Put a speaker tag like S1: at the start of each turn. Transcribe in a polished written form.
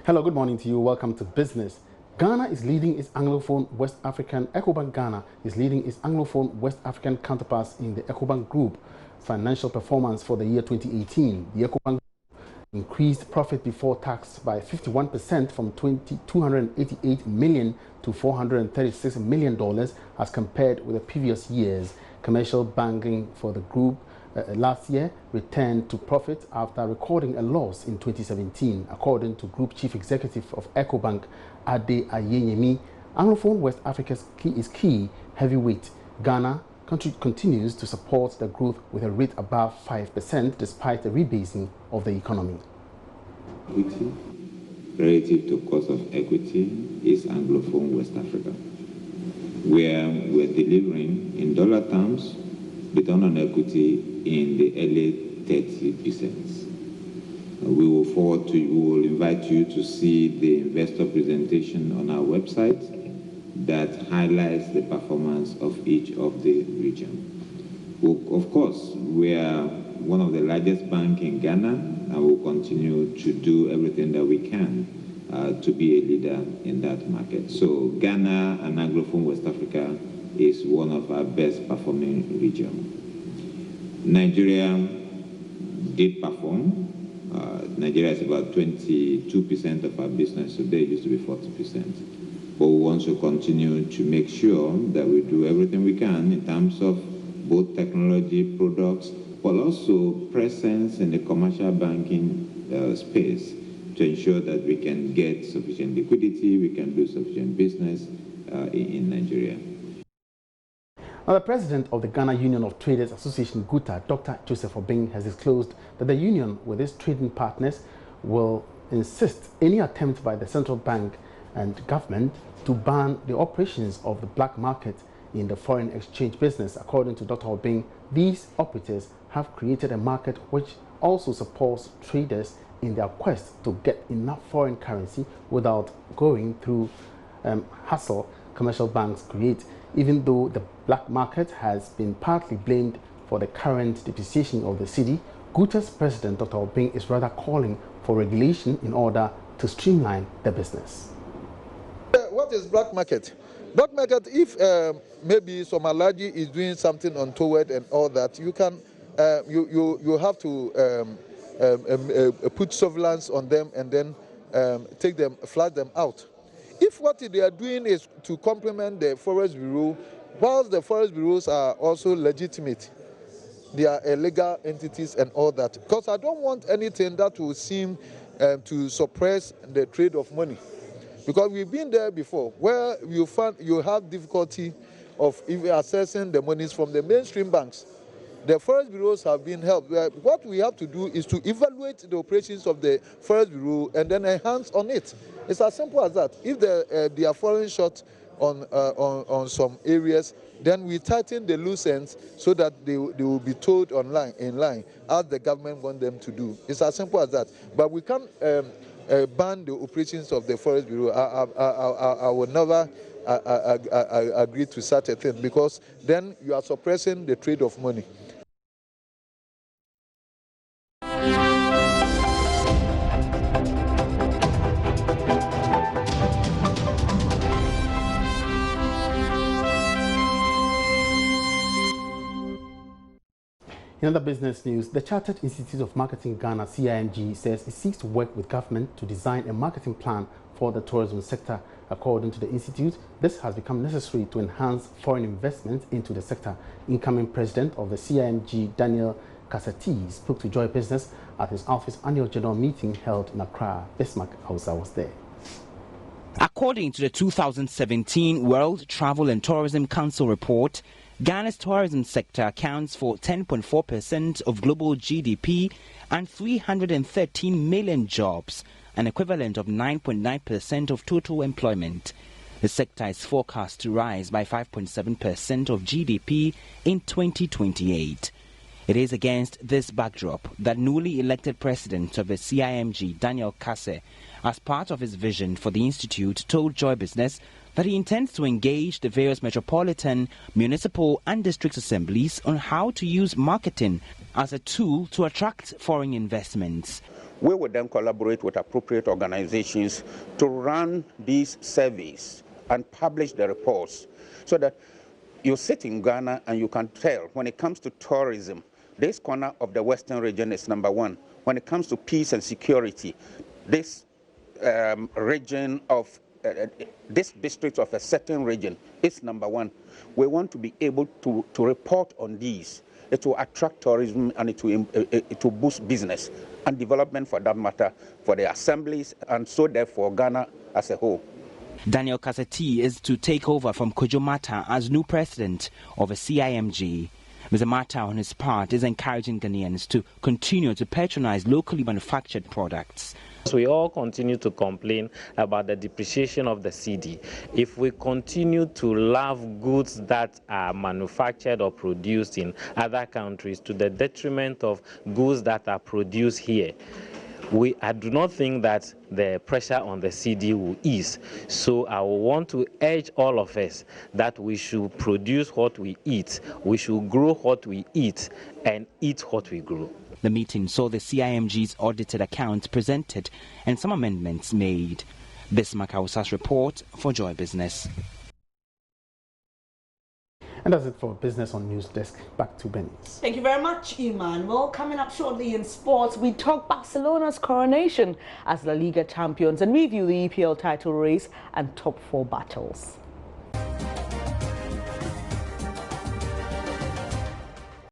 S1: Hello, good morning to you. Welcome to Business. Ghana is leading its Anglophone West African, EcoBank Ghana is leading its Anglophone West African counterparts in the EcoBank Group financial performance for the year 2018. The EcoBank increased profit before tax by 51% from $288 million to $436 million as compared with the previous years. Commercial banking for the group last year returned to profit after recording a loss in 2017, according to Group Chief Executive of EcoBank, Ade Ayenyemi. Anglophone West Africa is key heavyweight. Ghana continues to support the growth with a rate above 5% despite the rebasing of the economy.
S2: Equity relative to cost of equity is Anglophone West Africa, where we're delivering in dollar terms return on equity in the early 30%. We will invite you to see the investor presentation on our website that highlights the performance of each of the regions. Of course, we are one of the largest banks in Ghana, and will continue to do everything that we can to be a leader in that market. So Ghana and Anglophone West Africa is one of our best performing regions. Nigeria did perform. Nigeria is about 22% of our business today. It used to be 40%. But we want to continue to make sure that we do everything we can in terms of both technology, products, but also presence in the commercial banking space to ensure that we can get sufficient liquidity, we can do sufficient business in Nigeria.
S1: Now, the president of the Ghana Union of Traders Association, GUTA, Dr. Joseph Obeng, has disclosed that the union with its trading partners will insist any attempt by the central bank and government to ban the operations of the black market in the foreign exchange business. According to Dr. Obeng, these operators have created a market which also supports traders in their quest to get enough foreign currency without going through hassle commercial banks create. Even though the black market has been partly blamed for the current depreciation of the cedi, GUTA's president, Dr. Obeng, is rather calling for regulation in order to streamline the business.
S3: What is black market? Black market, if maybe some allergy is doing something untoward and all that, you can you have to put surveillance on them and then flag them out. If what they are doing is to complement the Forest Bureau, whilst the Forest Bureaus are also legitimate, they are legal entities and all that. Because I don't want anything that will seem to suppress the trade of money. Because we've been there before, where you have difficulty of accessing the monies from the mainstream banks. The Forest Bureaus have been helped. What we have to do is to evaluate the operations of the Forest Bureau and then enhance on it. It's as simple as that. If they are falling short on some areas, then we tighten the loose ends so that they will be told in line, as the government wants them to do. It's as simple as that. But we can't ban the operations of the Forest Bureau. I will never agree to such a thing, because then you are suppressing the trade of money.
S1: In other business news, the Chartered Institute of Marketing Ghana, CIMG, says it seeks to work with government to design a marketing plan for the tourism sector. According to the institute, this has become necessary to enhance foreign investment into the sector. Incoming president of the CIMG, Daniel Kasati, spoke to Joy Business at his office annual general meeting held in Accra. Bismarck Hausa was there.
S4: According to the 2017 World Travel and Tourism Council report, Ghana's tourism sector accounts for 10.4% of global GDP and 313 million jobs, an equivalent of 9.9% of total employment. The sector is forecast to rise by 5.7% of GDP in 2028. It is against this backdrop that newly elected president of the CIMG, Daniel Kase, as part of his vision for the institute, told Joy Business that he intends to engage the various metropolitan, municipal and district assemblies on how to use marketing as a tool to attract foreign investments.
S5: We would then collaborate with appropriate organizations to run these surveys and publish the reports so that you sit in Ghana and you can tell when it comes to tourism, this corner of the Western region is number one. When it comes to peace and security, this region of this district of a certain region is number one. We want to be able to report on these. It will attract tourism and it will boost business and development for that matter for the assemblies and so therefore Ghana as a whole.
S4: Daniel Kaseti is to take over from Kojo Mata as new president of the CIMG. Mr. Mata, on his part, is encouraging Ghanaians to continue to patronize locally manufactured products.
S6: We all continue to complain about the depreciation of the cedi. If we continue to love goods that are manufactured or produced in other countries to the detriment of goods that are produced here, I do not think that the pressure on the cedi will ease. So I want to urge all of us that we should produce what we eat, we should grow what we eat, and eat what we grow.
S4: The meeting saw the CIMG's audited accounts presented and some amendments made. Bismarck Hausa's report for Joy Business.
S1: And that's it for Business on News Desk. Back to Benny's.
S7: Thank you very much, Emmanuel. Coming up shortly in sports, we talk Barcelona's coronation as La Liga champions and review the EPL title race and top 4 battles.